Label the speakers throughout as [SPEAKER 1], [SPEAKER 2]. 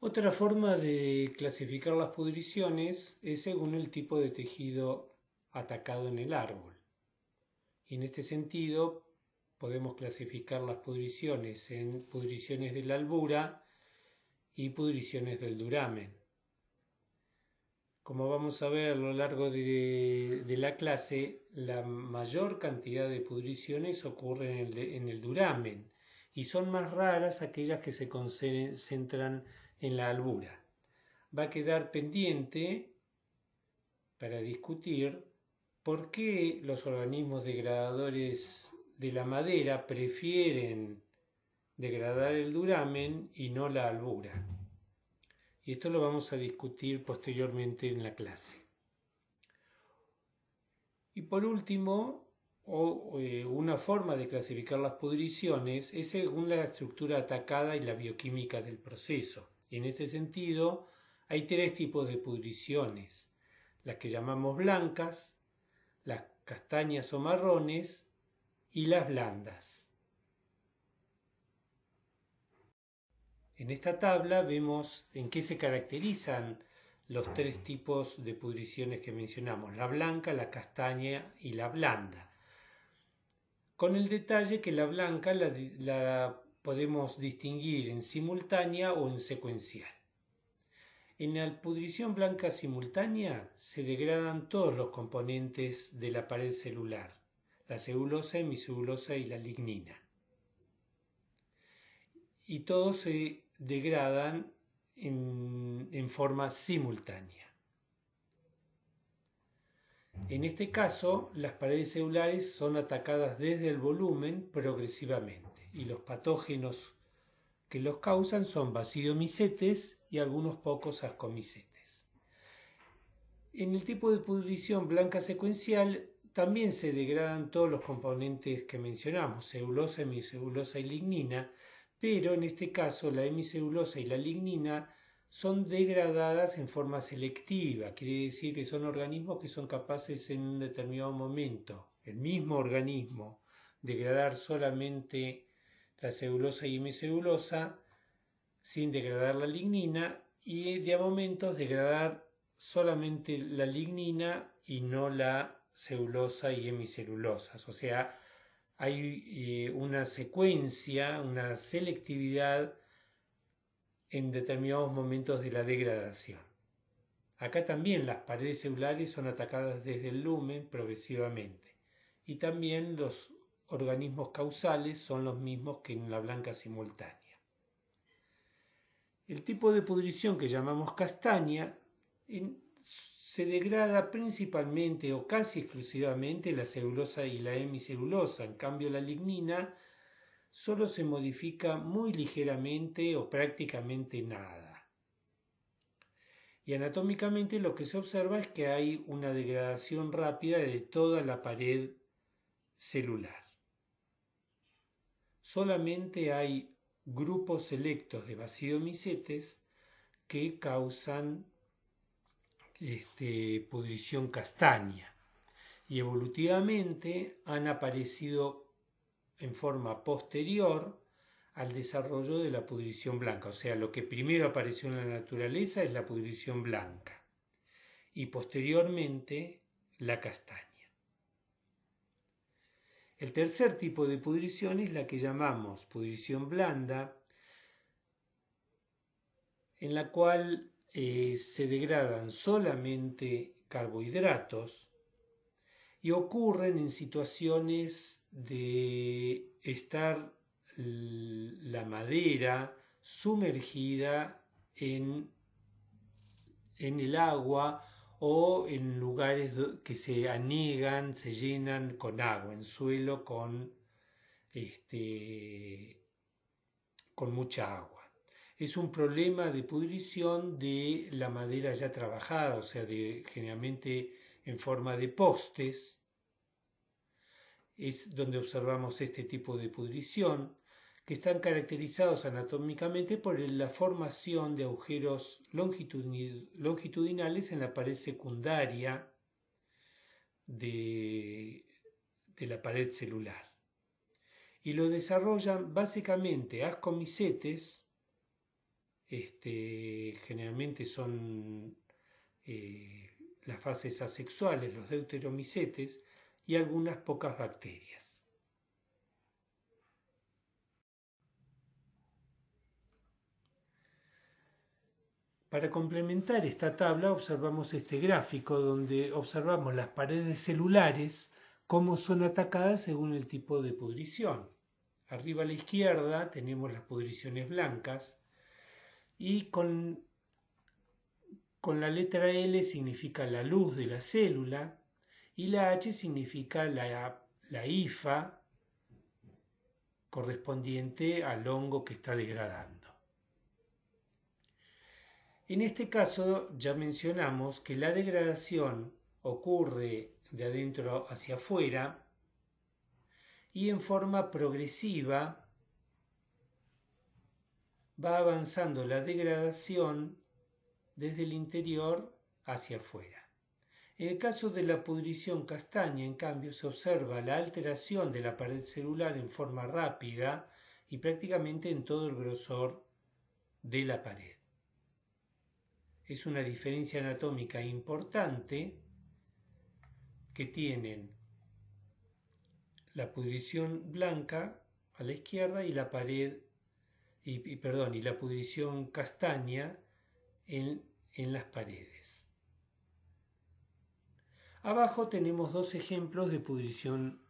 [SPEAKER 1] Otra forma de clasificar las pudriciones es según el tipo de tejido atacado en el árbol. Y en este sentido podemos clasificar las pudriciones en pudriciones de la albura y pudriciones del duramen. Como vamos a ver a lo largo de la clase, la mayor cantidad de pudriciones ocurren en el duramen y son más raras aquellas que se concentran en la albura. Va a quedar pendiente para discutir por qué los organismos degradadores de la madera prefieren degradar el duramen y no la albura. Y esto lo vamos a discutir posteriormente en la clase. Y por último, una forma de clasificar las pudriciones es según la estructura atacada y la bioquímica del proceso. Y en este sentido, hay tres tipos de pudriciones: las que llamamos blancas, las castañas o marrones y las blandas. En esta tabla vemos en qué se caracterizan los tres tipos de pudriciones que mencionamos: la blanca, la castaña y la blanda. Con el detalle que la blanca la podemos distinguir en simultánea o en secuencial. En la pudrición blanca simultánea se degradan todos los componentes de la pared celular: la celulosa, hemicelulosa y la lignina. Y todos se degradan en forma simultánea. En este caso, las paredes celulares son atacadas desde el volumen progresivamente y los patógenos que los causan son bacidomicetes y algunos pocos ascomicetes. En el tipo de pudrición blanca secuencial también se degradan todos los componentes que mencionamos: celulosa, hemicelulosa y lignina, pero en este caso la hemicelulosa y la lignina son degradadas en forma selectiva. Quiere decir que son organismos que son capaces en un determinado momento, el mismo organismo, degradar solamente la celulosa y hemicelulosa sin degradar la lignina, y de a momentos degradar solamente la lignina y no la celulosa y hemicelulosas. O sea, hay una secuencia, una selectividad en determinados momentos de la degradación. Acá también las paredes celulares son atacadas desde el lumen progresivamente, y también los organismos causales son los mismos que en la blanca simultánea. El tipo de pudrición que llamamos castaña se degrada principalmente o casi exclusivamente la celulosa y la hemicelulosa. En cambio, la lignina solo se modifica muy ligeramente o prácticamente nada. Y anatómicamente lo que se observa es que hay una degradación rápida de toda la pared celular. Solamente hay grupos selectos de bacidomicetes que causan pudrición castaña, y evolutivamente han aparecido en forma posterior al desarrollo de la pudrición blanca. O sea, lo que primero apareció en la naturaleza es la pudrición blanca y posteriormente la castaña. El tercer tipo de pudrición es la que llamamos pudrición blanda, en la cual se degradan solamente carbohidratos y ocurren en situaciones de estar la madera sumergida en el agua o en lugares que se anegan, se llenan con agua, en suelo con mucha agua. Es un problema de pudrición de la madera ya trabajada, o sea, generalmente en forma de postes. Es donde observamos este tipo de pudrición, que están caracterizados anatómicamente por la formación de agujeros longitudinales en la pared secundaria de la pared celular. Y lo desarrollan básicamente ascomicetes generalmente son las fases asexuales, los deuteromicetes, y algunas pocas bacterias. Para complementar esta tabla observamos este gráfico donde observamos las paredes celulares, cómo son atacadas según el tipo de pudrición. Arriba a la izquierda tenemos las pudriciones blancas y con la letra L significa la luz de la célula y la H significa la hifa correspondiente al hongo que está degradando. En este caso ya mencionamos que la degradación ocurre de adentro hacia afuera y en forma progresiva va avanzando la degradación desde el interior hacia afuera. En el caso de la pudrición castaña, en cambio, se observa la alteración de la pared celular en forma rápida y prácticamente en todo el grosor de la pared. Es una diferencia anatómica importante que tienen la pudrición blanca a la izquierda y la pared y la pudrición castaña en las paredes. Abajo tenemos dos ejemplos de pudrición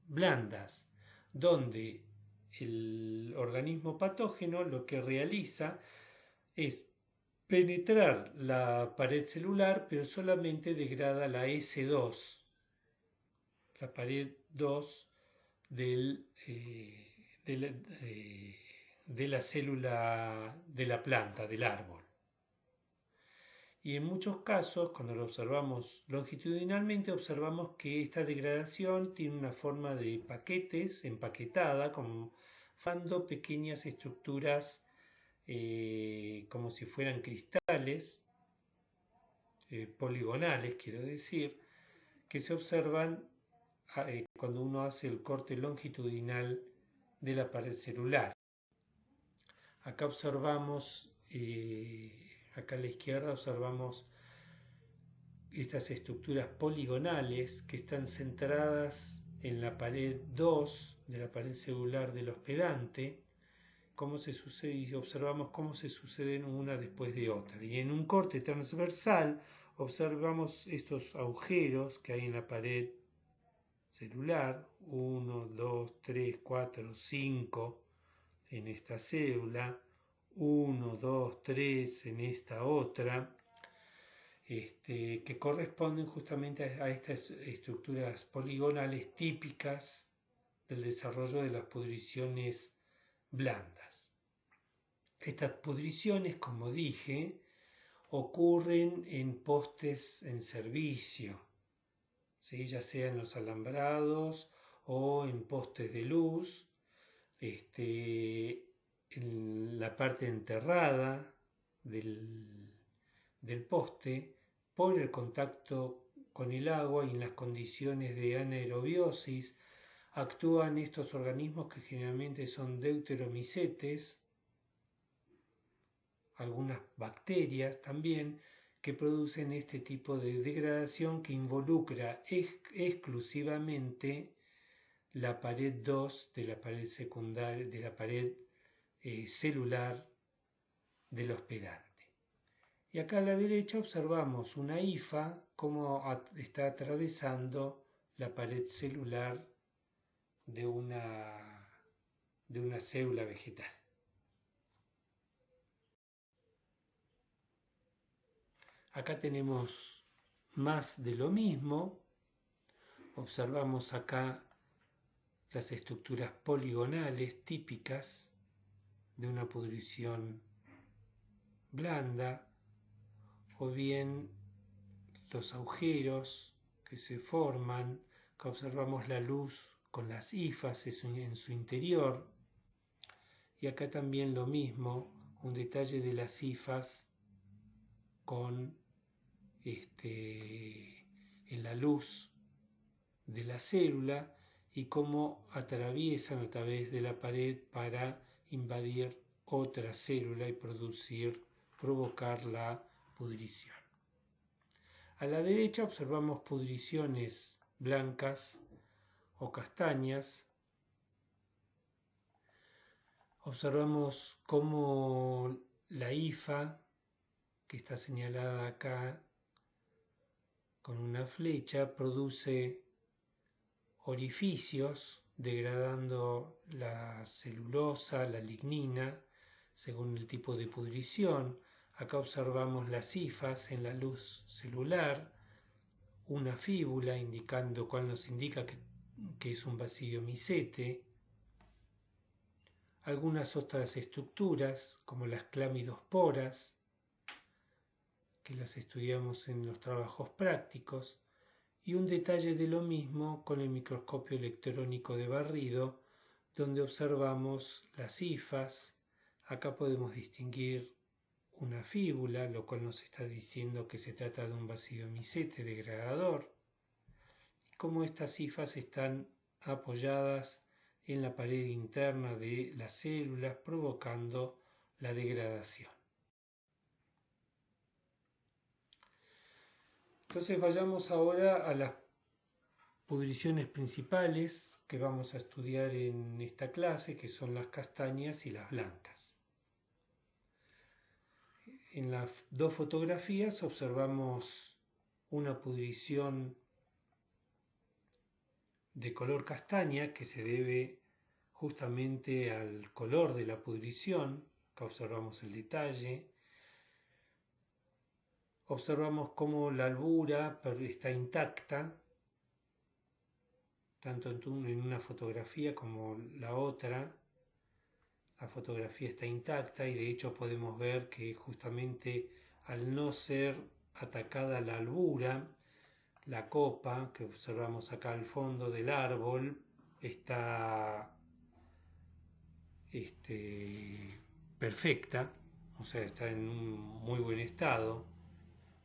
[SPEAKER 1] blandas, donde el organismo patógeno lo que realiza es penetrar la pared celular, pero solamente degrada la S2, la pared 2 de la célula de la planta, del árbol. Y en muchos casos, cuando lo observamos longitudinalmente, observamos que esta degradación tiene una forma de paquetes, empaquetada, como formando pequeñas estructuras como si fueran cristales, poligonales, quiero decir, que se observan cuando uno hace el corte longitudinal de la pared celular. Acá observamos, acá a la izquierda observamos estas estructuras poligonales que están centradas en la pared 2 de la pared celular del hospedante, cómo se sucede, y observamos cómo se suceden una después de otra. Y en un corte transversal observamos estos agujeros que hay en la pared celular, 1, 2, 3, 4, 5 en esta célula, 1, 2, 3 en esta otra, que corresponden justamente a estas estructuras poligonales típicas del desarrollo de las pudriciones blandas. Estas pudriciones, como dije, ocurren en postes en servicio, ¿sí? Ya sea en los alambrados o en postes de luz, en la parte enterrada del poste, por el contacto con el agua y en las condiciones de anaerobiosis, actúan estos organismos que generalmente son deuteromicetes, algunas bacterias también, que producen este tipo de degradación que involucra exclusivamente la pared 2 de la pared secundaria, de la pared celular del hospedante. Y acá a la derecha observamos una hifa como está atravesando la pared celular de una célula vegetal. Acá tenemos más de lo mismo. Observamos acá las estructuras poligonales típicas de una pudrición blanda, o bien los agujeros que se forman. Acá observamos la luz con las hifas en su interior, y acá también lo mismo, un detalle de las hifas con en la luz de la célula y cómo atraviesan a través de la pared para invadir otra célula y provocar la pudrición. A la derecha observamos pudriciones blancas o castañas. Observamos cómo la hifa, que está señalada acá con una flecha, produce orificios degradando la celulosa, la lignina, según el tipo de pudrición. Acá observamos las hifas en la luz celular, una fíbula cual nos indica que es un basidiomicete, algunas otras estructuras como las clamidosporas, que las estudiamos en los trabajos prácticos, y un detalle de lo mismo con el microscopio electrónico de barrido, donde observamos las hifas. Acá podemos distinguir una fíbula, lo cual nos está diciendo que se trata de un basidiomicete degradador, y cómo estas hifas están apoyadas en la pared interna de las células, provocando la degradación. Entonces vayamos ahora a las pudriciones principales que vamos a estudiar en esta clase, que son las castañas y las blancas. En las dos fotografías observamos una pudrición de color castaña que se debe justamente al color de la pudrición. Acá observamos el detalle. Observamos cómo la albura está intacta, tanto en una fotografía como la otra. La fotografía está intacta y de hecho podemos ver que justamente al no ser atacada la albura, la copa que observamos acá al fondo del árbol está perfecta, o sea, está en un muy buen estado,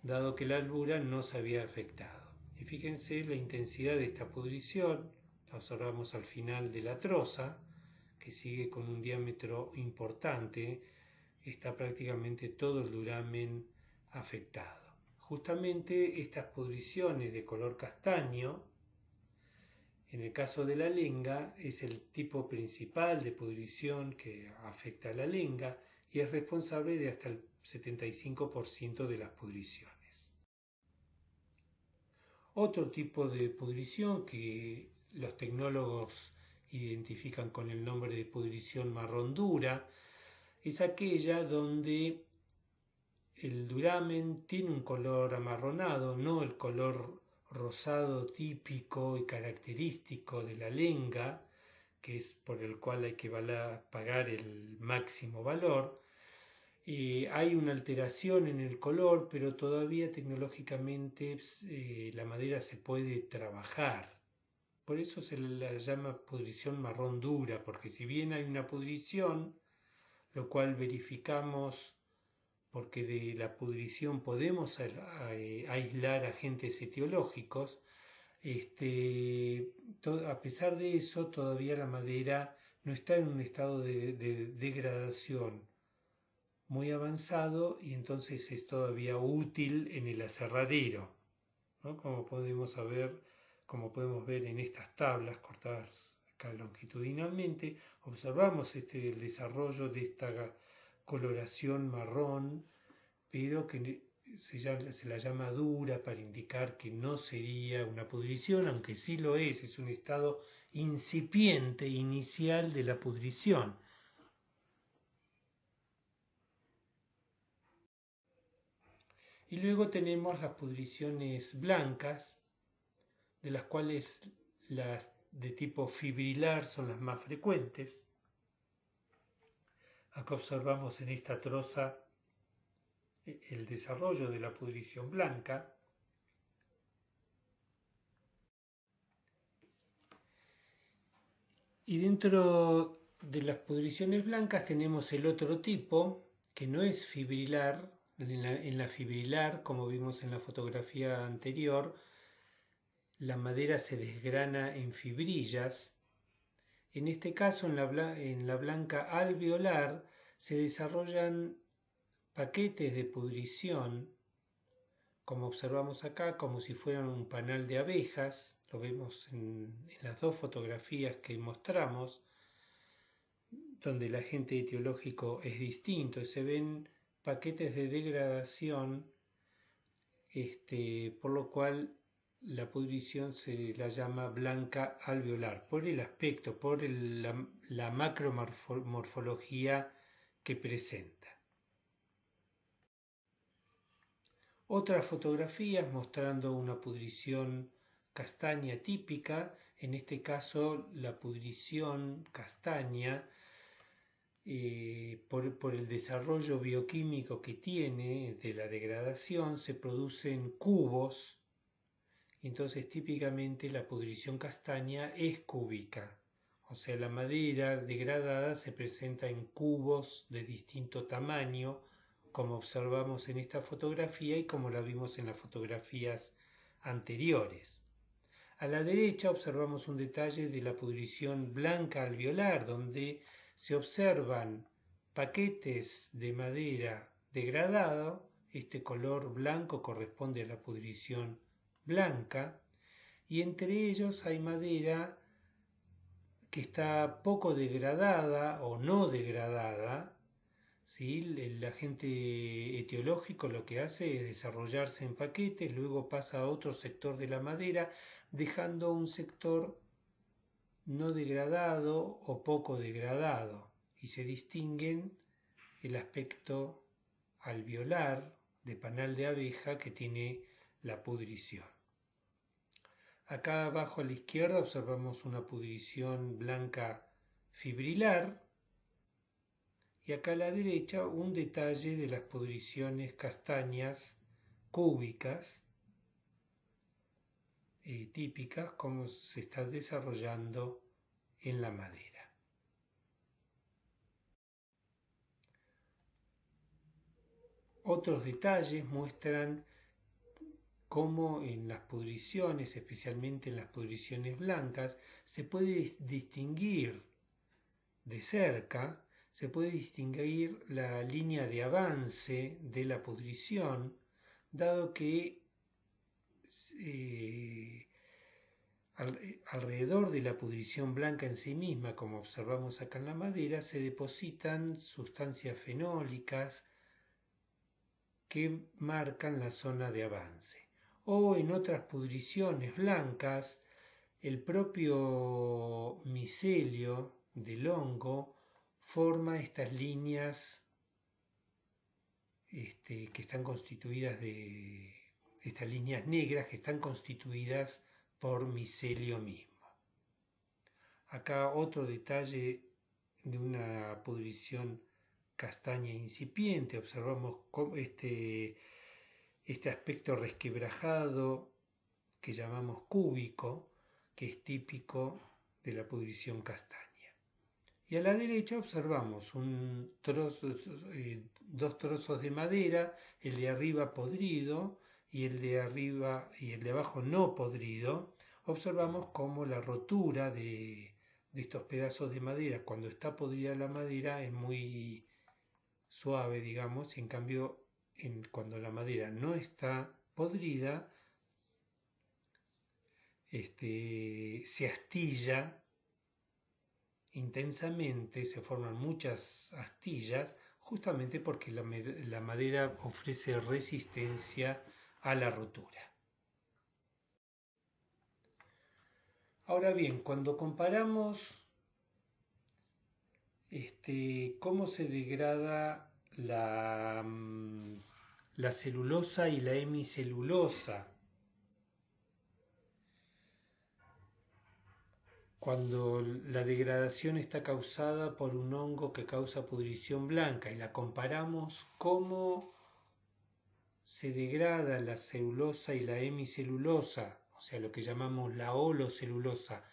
[SPEAKER 1] dado que la albura no se había afectado. Y fíjense la intensidad de esta pudrición, la observamos al final de la troza, que sigue con un diámetro importante, está prácticamente todo el duramen afectado. Justamente estas pudriciones de color castaño, en el caso de la lenga, es el tipo principal de pudrición que afecta a la lenga y es responsable de hasta el 75% de las pudriciones. Otro tipo de pudrición que los tecnólogos identifican con el nombre de pudrición marrón dura es aquella donde el duramen tiene un color amarronado, no el color rosado típico y característico de la lenga, que es por el cual hay que pagar el máximo valor. Hay una alteración en el color, pero todavía tecnológicamente la madera se puede trabajar. Por eso se la llama pudrición marrón dura, porque si bien hay una pudrición, lo cual verificamos porque de la pudrición podemos aislar agentes etiológicos, a pesar de eso todavía la madera no está en un estado de degradación muy avanzado y entonces es todavía útil en el aserradero, ¿no? Como podemos ver en estas tablas cortadas acá longitudinalmente, observamos el desarrollo de esta coloración marrón, pero que se la llama dura para indicar que no sería una pudrición, aunque sí lo es un estado incipiente inicial de la pudrición. Y luego tenemos las pudriciones blancas, de las cuales las de tipo fibrilar son las más frecuentes. Acá observamos en esta troza el desarrollo de la pudrición blanca. Y dentro de las pudriciones blancas tenemos el otro tipo, que no es fibrilar. En la fibrilar, como vimos en la fotografía anterior, la madera se desgrana en fibrillas. En este caso, en la blanca alveolar, se desarrollan paquetes de pudrición, como observamos acá, como si fueran un panal de abejas. Lo vemos en las dos fotografías que mostramos, donde el agente etiológico es distinto y se ven paquetes de degradación, por lo cual la pudrición se la llama blanca alveolar, por el aspecto, por la macromorfología que presenta. Otras fotografías mostrando una pudrición castaña típica, en este caso la pudrición castaña, por el desarrollo bioquímico que tiene de la degradación, se producen cubos. Entonces típicamente la pudrición castaña es cúbica, o sea, la madera degradada se presenta en cubos de distinto tamaño, como observamos en esta fotografía y como la vimos en las fotografías anteriores. A la derecha observamos un detalle de la pudrición blanca alveolar, donde se observan paquetes de madera degradado. Este color blanco corresponde a la pudrición blanca, y entre ellos hay madera que está poco degradada o no degradada. ¿Sí? El agente etiológico lo que hace es desarrollarse en paquetes, luego pasa a otro sector de la madera, dejando un sector no degradado o poco degradado, y se distinguen el aspecto alveolar de panal de abeja que tiene la pudrición. Acá abajo a la izquierda observamos una pudrición blanca fibrilar, y acá a la derecha un detalle de las pudriciones castañas cúbicas típicas, como se está desarrollando en la madera. Otros detalles muestran cómo en las pudriciones, especialmente en las pudriciones blancas, se puede distinguir de cerca, se puede distinguir la línea de avance de la pudrición, dado que alrededor de la pudrición blanca en sí misma, como observamos acá en la madera, se depositan sustancias fenólicas que marcan la zona de avance. O en otras pudriciones blancas, el propio micelio del hongo forma estas líneas que están constituidas de estas líneas negras que están constituidas por micelio mismo. Acá otro detalle de una pudrición castaña incipiente. Observamos este aspecto resquebrajado que llamamos cúbico, que es típico de la pudrición castaña. Y a la derecha observamos dos trozos de madera, el de arriba podrido y el de abajo no podrido. Observamos cómo la rotura de estos pedazos de madera, cuando está podrida la madera, es muy suave, digamos, y en cambio cuando la madera no está podrida, se astilla intensamente, se forman muchas astillas, justamente porque la madera ofrece resistencia a la rotura. Ahora bien, cuando comparamos cómo se degrada la celulosa y la hemicelulosa, cuando la degradación está causada por un hongo que causa pudrición blanca, y la comparamos cómo se degrada la celulosa y la hemicelulosa, o sea, lo que llamamos la holocelulosa,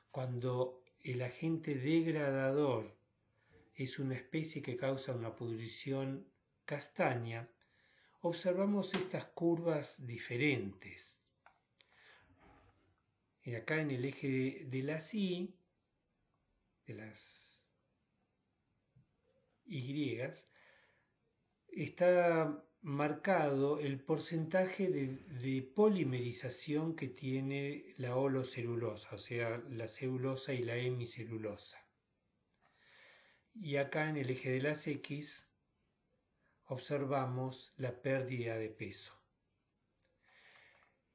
[SPEAKER 1] cuando el agente degradador es una especie que causa una pudrición castaña, observamos estas curvas diferentes. Y acá en el eje de las Y, Y, está marcado el porcentaje de polimerización que tiene la holocelulosa, o sea, la celulosa y la hemicelulosa. Y acá en el eje de las X observamos la pérdida de peso.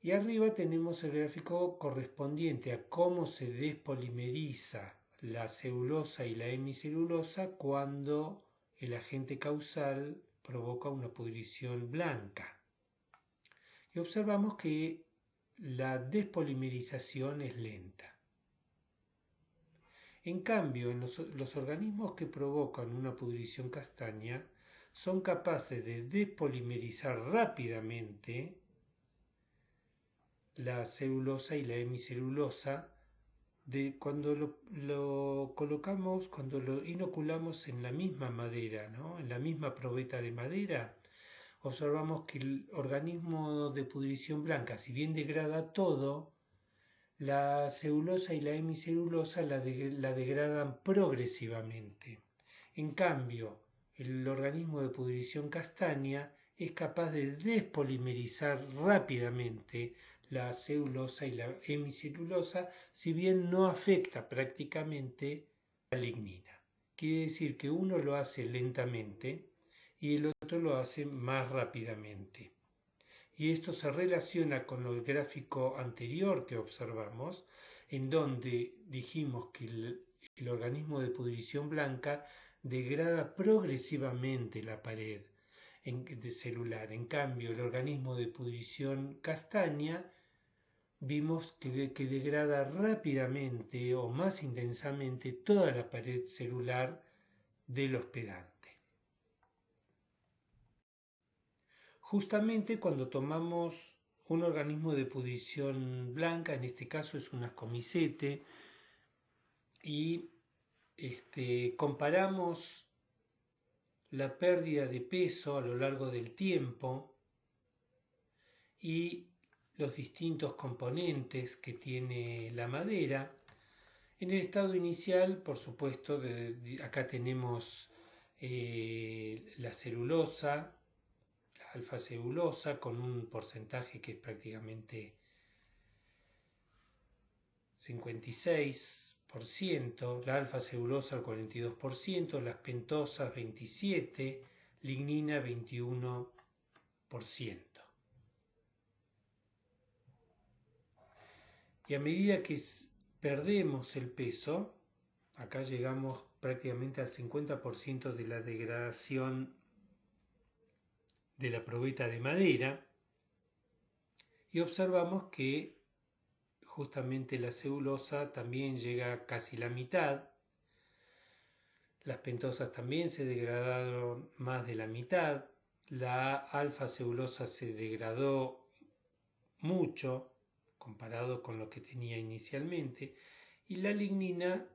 [SPEAKER 1] Y arriba tenemos el gráfico correspondiente a cómo se despolimeriza la celulosa y la hemicelulosa cuando el agente causal provoca una pudrición blanca. Y observamos que la despolimerización es lenta. En cambio, en los organismos que provocan una pudrición castaña son capaces de despolimerizar rápidamente la celulosa y la hemicelulosa cuando cuando lo inoculamos en la misma madera, ¿no? En la misma probeta de madera, observamos que el organismo de pudrición blanca, si bien degrada todo, la celulosa y la hemicelulosa la degradan progresivamente. En cambio, el organismo de pudrición castaña es capaz de despolimerizar rápidamente la celulosa y la hemicelulosa, si bien no afecta prácticamente la lignina. Quiere decir que uno lo hace lentamente y el otro lo hace más rápidamente. Y esto se relaciona con el gráfico anterior que observamos, en donde dijimos que el organismo de pudrición blanca degrada progresivamente la pared celular. En cambio, el organismo de pudrición castaña vimos que degrada rápidamente o más intensamente toda la pared celular del hospedante. Justamente cuando tomamos un organismo de pudrición blanca, en este caso es un ascomicete, y comparamos la pérdida de peso a lo largo del tiempo y los distintos componentes que tiene la madera. En el estado inicial, por supuesto, acá tenemos la celulosa, la alfa-celulosa, con un porcentaje que es prácticamente 56%, la alfa-celulosa al 42%, las pentosas 27%, lignina 21%. Y a medida que perdemos el peso, acá llegamos prácticamente al 50% de la degradación de la probeta de madera, y observamos que justamente la celulosa también llega a casi la mitad, las pentosas también se degradaron más de la mitad, la alfa-celulosa se degradó mucho comparado con lo que tenía inicialmente, y la lignina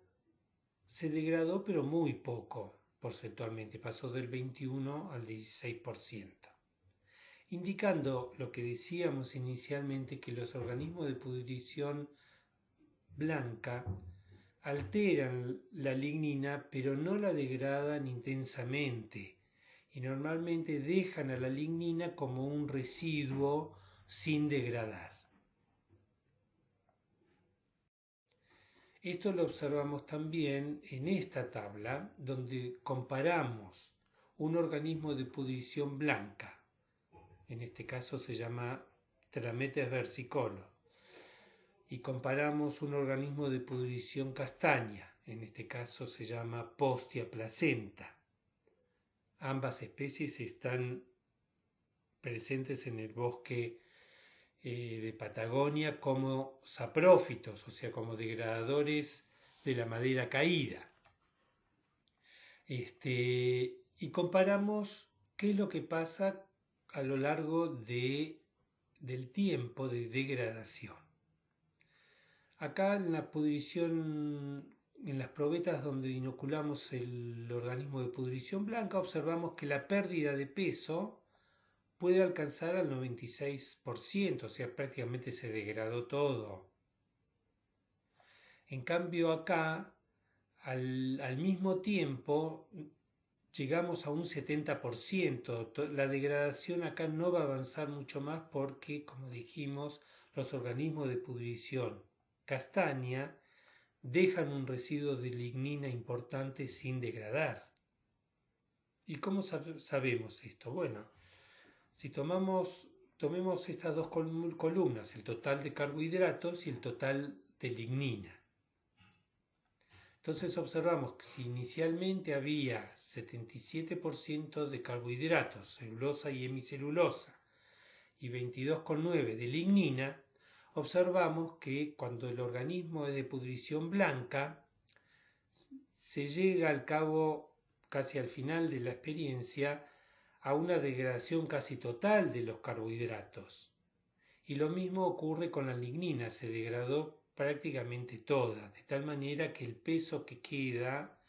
[SPEAKER 1] se degradó pero muy poco porcentualmente, pasó del 21 al 16%, indicando lo que decíamos inicialmente, que los organismos de pudrición blanca alteran la lignina pero no la degradan intensamente, y normalmente dejan a la lignina como un residuo sin degradar. Esto lo observamos también en esta tabla, donde comparamos un organismo de pudrición blanca, en este caso se llama Trametes versicolor, y comparamos un organismo de pudrición castaña, en este caso se llama Postia placenta. Ambas especies están presentes en el bosque de Patagonia como saprófitos, o sea, como degradadores de la madera caída. Y comparamos qué es lo que pasa a lo largo del tiempo de degradación. Acá en la pudrición, en las probetas donde inoculamos el organismo de pudrición blanca, observamos que la pérdida de peso puede alcanzar al 96%, o sea, prácticamente se degradó todo. En cambio acá, al mismo tiempo, llegamos a un 70%. La degradación acá no va a avanzar mucho más porque, como dijimos, los organismos de pudrición castaña dejan un residuo de lignina importante sin degradar. ¿Y cómo sabemos esto? Bueno, si tomemos estas dos columnas, el total de carbohidratos y el total de lignina. Entonces observamos que si inicialmente había 77% de carbohidratos, celulosa y hemicelulosa, y 22,9% de lignina, observamos que cuando el organismo es de pudrición blanca, se llega al cabo, casi al final de la experiencia, a una degradación casi total de los carbohidratos. Y lo mismo ocurre con la lignina, se degradó prácticamente toda, de tal manera que el peso que queda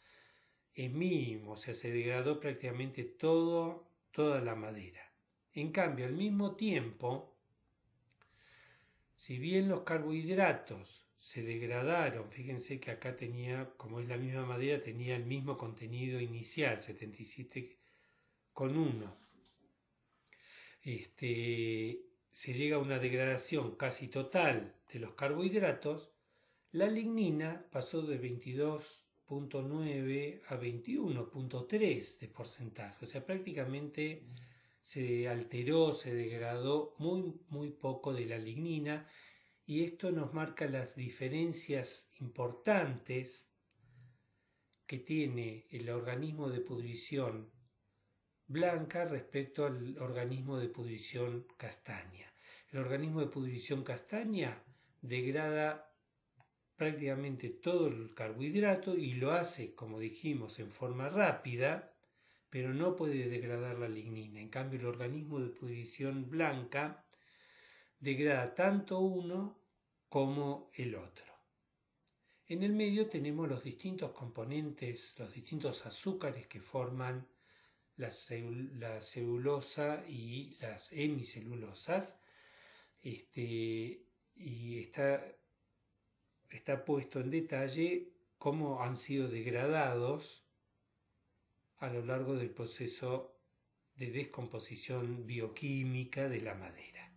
[SPEAKER 1] es mínimo, o sea, se degradó prácticamente toda la madera. En cambio, al mismo tiempo, si bien los carbohidratos se degradaron, fíjense que acá tenía, como es la misma madera, tenía el mismo contenido inicial, 77,1. Se llega a una degradación casi total de los carbohidratos. La lignina pasó de 22,9 a 21,3 de porcentaje, o sea, prácticamente se alteró, se degradó muy poco de la lignina, y esto nos marca las diferencias importantes que tiene el organismo de pudrición blanca respecto al organismo de pudrición castaña. El organismo de pudrición castaña degrada prácticamente todo el carbohidrato y lo hace, como dijimos, en forma rápida, pero no puede degradar la lignina. En cambio, el organismo de pudrición blanca degrada tanto uno como el otro. En el medio tenemos los distintos componentes, los distintos azúcares que forman la celulosa y las hemicelulosas, y está puesto en detalle cómo han sido degradados a lo largo del proceso de descomposición bioquímica de la madera.